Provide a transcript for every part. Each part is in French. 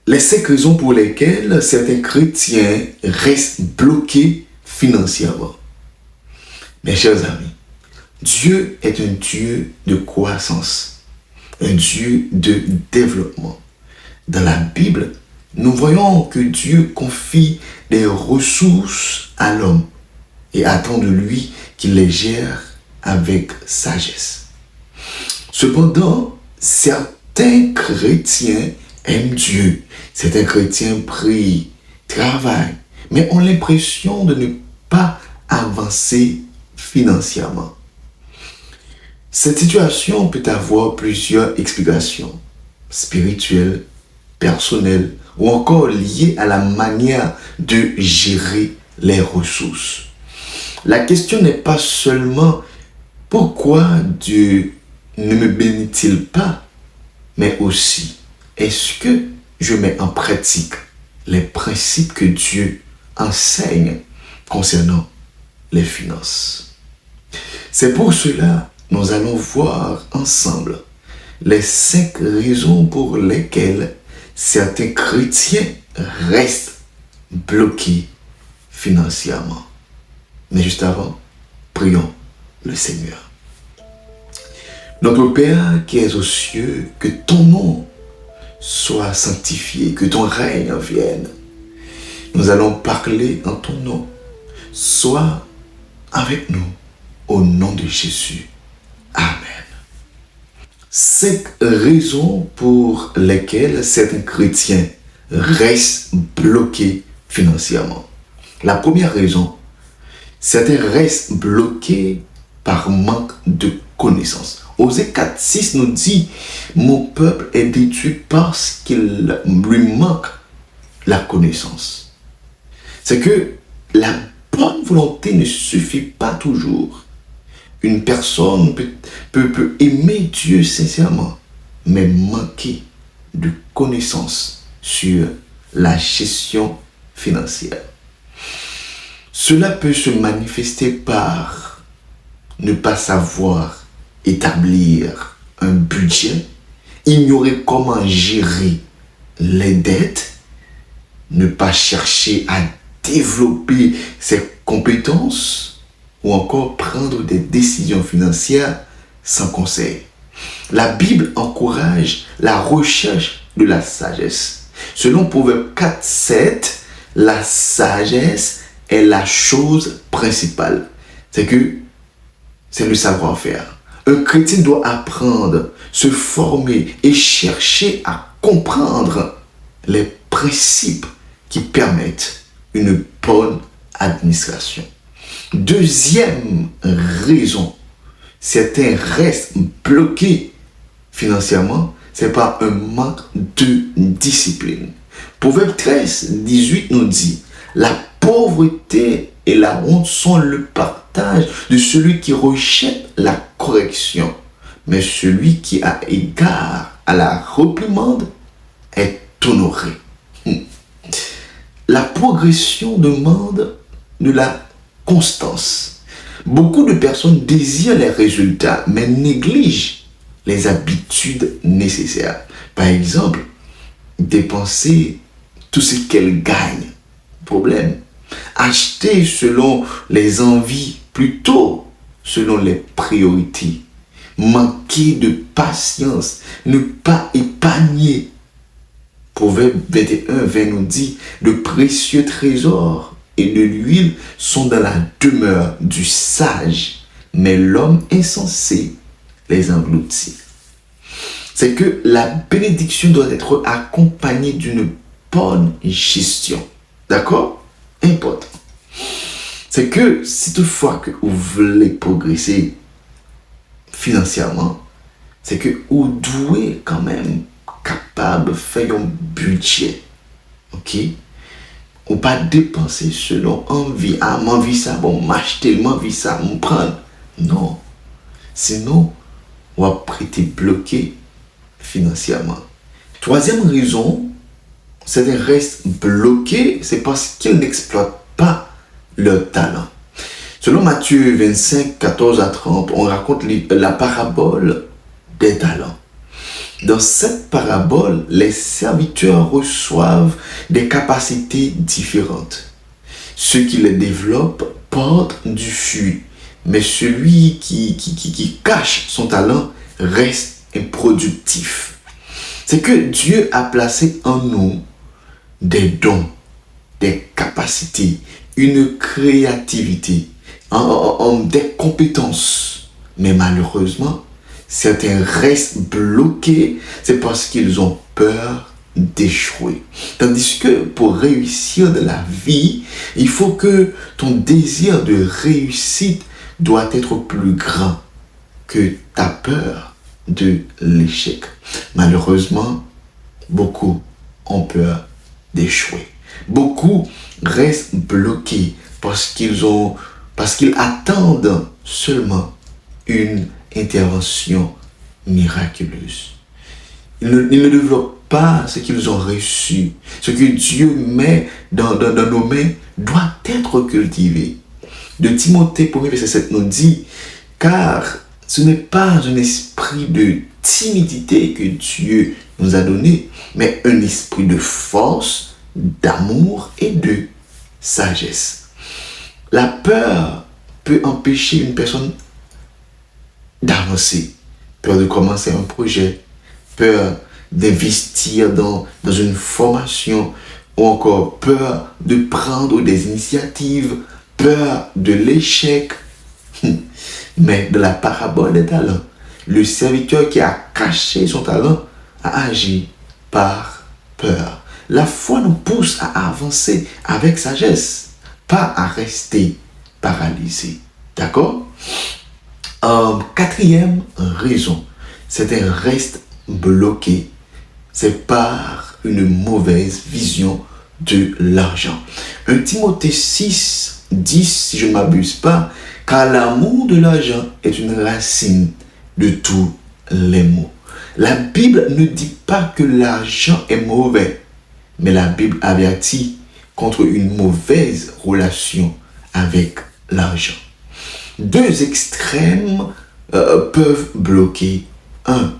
Les 5 raisons pour lesquelles certains chrétiens restent bloqués financièrement. Mes chers amis, Dieu est un Dieu de croissance, un Dieu de développement. Dans la Bible, nous voyons que Dieu confie des ressources à l'homme et attend de lui qu'il les gère avec sagesse. Cependant, certains chrétiens aiment Dieu, certains chrétiens prient, travaillent, mais ont l'impression de ne pas avancer financièrement. Cette situation peut avoir plusieurs explications, spirituelles, personnelles ou encore liées à la manière de gérer les ressources. La question n'est pas seulement pourquoi Dieu ne me bénit-il pas, mais aussi est-ce que je mets en pratique les principes que Dieu enseigne concernant les finances. C'est pour cela que nous allons voir ensemble les 5 raisons pour lesquelles certains chrétiens restent bloqués financièrement. Mais juste avant, prions le Seigneur. Notre Père qui es aux cieux, que ton nom soit sanctifié, que ton règne vienne. Nous allons parler en ton nom. Sois avec nous au nom de Jésus. Amen. 5 raisons pour lesquelles certains chrétiens restent bloqués financièrement. La première raison, certains restent bloqués par manque de connaissances. Osée 4:6 nous dit « Mon peuple est détruit parce qu'il lui manque la connaissance. » C'est que la bonne volonté ne suffit pas toujours. Une personne peut aimer Dieu sincèrement, mais manquer de connaissances sur la gestion financière. Cela peut se manifester par ne pas savoir établir un budget, ignorer comment gérer les dettes, ne pas chercher à développer ses compétences ou encore prendre des décisions financières sans conseil. La Bible encourage la recherche de la sagesse. Selon Proverbe 4:7, la sagesse est la chose principale. C'est le savoir-faire. Un chrétien doit apprendre, se former et chercher à comprendre les principes qui permettent une bonne administration. Deuxième raison, certains restent bloqués financièrement, c'est par un manque de discipline. Proverbe 13:18 nous dit « La pauvreté et la honte sont le partage de celui qui rejette la correction, mais celui qui a égard à la réprimande est honoré. » La progression demande de la constance. Beaucoup de personnes désirent les résultats, mais négligent les habitudes nécessaires. Par exemple, dépenser tout ce qu'elles gagnent. Problème. Acheter selon les envies plutôt selon les priorités. Manquer de patience. Ne pas épargner. Proverbe 21:20 nous dit « De précieux trésors et de l'huile sont dans la demeure du sage, mais l'homme insensé les engloutit. » C'est que la bénédiction doit être accompagnée d'une bonne gestion. D'accord? Important. C'est que si toutefois que vous voulez progresser financièrement, c'est que vous devez quand même capable de faire un budget. Ok? Ou pas dépenser selon envie. Ah, m'envie ça, bon, m'acheter, m'envie ça, me prendre. Non. Sinon, on va prêter bloqué financièrement. Troisième raison, c'est qu'ils restent bloqués, c'est parce qu'ils n'exploitent pas leur talent. Selon Matthieu 25, 14 à 30, on raconte la parabole des talents. Dans cette parabole, les serviteurs reçoivent des capacités différentes. Ceux qui les développent portent du fruit, mais celui qui cache son talent reste improductif. C'est que Dieu a placé en nous des dons, des capacités, une créativité, des compétences. Mais malheureusement, certains restent bloqués, c'est parce qu'ils ont peur d'échouer. Tandis que pour réussir dans la vie, il faut que ton désir de réussite doit être plus grand que ta peur de l'échec. Malheureusement, beaucoup ont peur d'échouer. Beaucoup restent bloqués parce qu'ils attendent seulement une intervention miraculeuse. Ils ne développent pas ce qu'ils ont reçu. Ce que Dieu met dans nos mains doit être cultivé. De Timothée 1 verset 7 nous dit, car ce n'est pas un esprit de timidité que Dieu nous a donné, mais un esprit de force, d'amour et de sagesse. La peur peut empêcher une personne d'avancer, peur de commencer un projet, peur d'investir dans une formation, ou encore peur de prendre des initiatives, peur de l'échec. Mais dans la parabole des talents, le serviteur qui a caché son talent a agi par peur. La foi nous pousse à avancer avec sagesse, pas à rester paralysé. D'accord? Quatrième raison, certains restent bloqués, c'est par une mauvaise vision de l'argent. 1 Timothée 6, 10, si je ne m'abuse pas, car l'amour de l'argent est une racine de tous les maux. La Bible ne dit pas que l'argent est mauvais, mais la Bible avertit contre une mauvaise relation avec l'argent. Deux extrêmes peuvent bloquer. Un,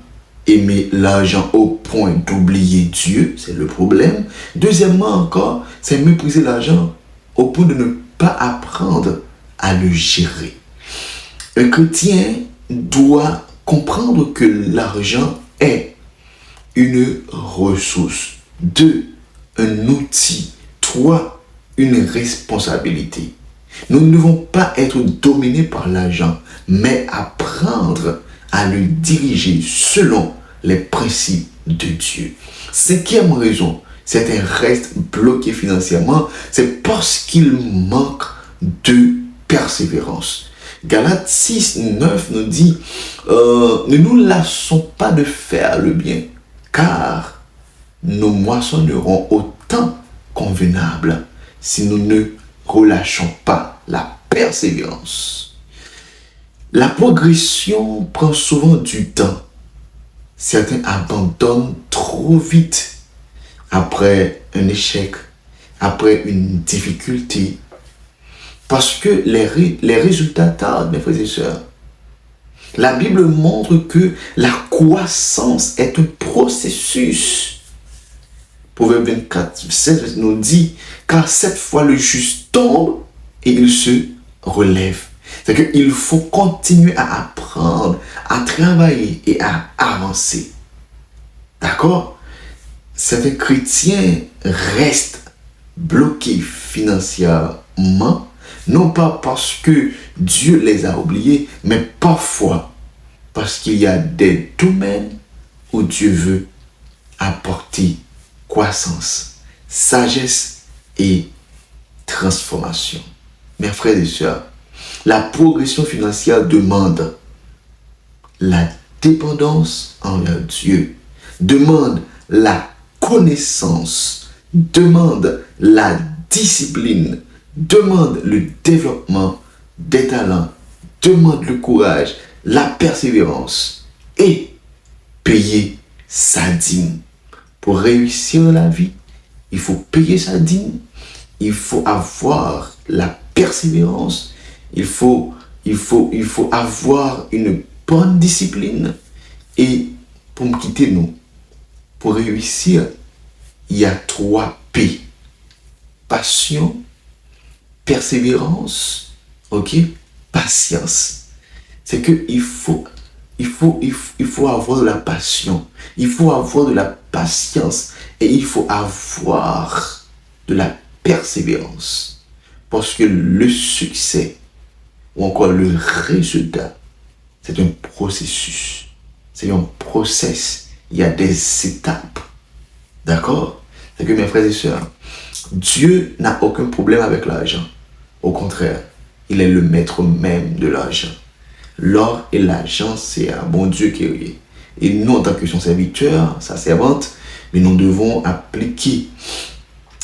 aimer l'argent au point d'oublier Dieu, c'est le problème. Deuxièmement encore, c'est mépriser l'argent au point de ne pas apprendre à le gérer. Un chrétien doit comprendre que l'argent est une ressource. 2, un outil. 3, une responsabilité. Nous ne devons pas être dominés par l'argent, mais apprendre à le diriger selon les principes de Dieu. Cinquième raison, certains restent bloqués financièrement, c'est parce qu'ils manquent de persévérance. Galates 6, 9 nous dit, ne nous lassons pas de faire le bien, car nous moissonnerons au temps convenable si nous ne relâchons pas la persévérance. La progression prend souvent du temps. Certains abandonnent trop vite après un échec, après une difficulté, parce que les résultats tardent, mes frères et sœurs. La Bible montre que la croissance est un processus. Proverbe 24, 16 nous dit, car cette fois le juste tombe et il se relève. C'est qu'il faut continuer à apprendre, à travailler et à avancer. D'accord? Certains chrétiens restent bloqués financièrement, non pas parce que Dieu les a oubliés, mais parfois parce qu'il y a des domaines où Dieu veut apporter croissance, sagesse et transformation. Mes frères et sœurs, la progression financière demande la dépendance envers Dieu, demande la connaissance, demande la discipline, demande le développement des talents, demande le courage, la persévérance et payer sa dîme. Pour réussir la vie, il faut payer sa dîme, il faut avoir la persévérance, il faut avoir une bonne discipline et pour me quitter nous, pour réussir, il y a 3 P. Passion, persévérance, ok, patience. C'est que il faut avoir de la passion, il faut avoir de la patience et il faut avoir de la persévérance. Parce que le succès ou encore le résultat, c'est un processus, c'est un process. Il y a des étapes. D'accord? C'est que mes frères et sœurs, Dieu n'a aucun problème avec l'argent. Au contraire, il est le maître même de l'argent. L'or et l'argent, c'est un bon Dieu qui est. Et nous, en tant que son serviteur, sa servante, mais nous devons appliquer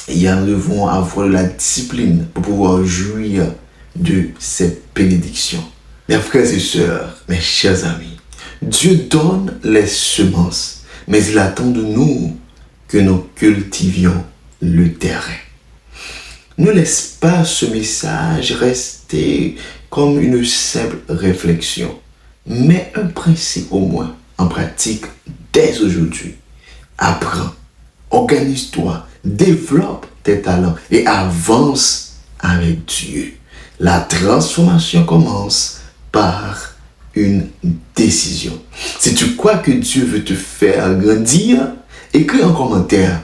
et nous devons avoir la discipline pour pouvoir jouir de ces bénédictions. Mes frères et sœurs, mes chers amis, Dieu donne les semences, mais il attend de nous que nous cultivions le terrain. Ne laisse pas ce message rester comme une simple réflexion. Mets un principe au moins en pratique dès aujourd'hui. Apprends, organise-toi, développe tes talents et avance avec Dieu. La transformation commence par une décision. Si tu crois que Dieu veut te faire grandir, écris en commentaire.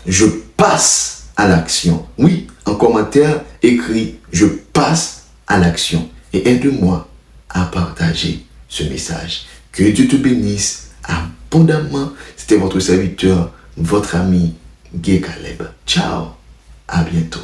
Je passe à l'action. Oui, en commentaire, écris je passe à l'action. Et aide-moi à partager ce message. Que Dieu te bénisse abondamment. C'était votre serviteur, votre ami Guy Caleb. Ciao, à bientôt.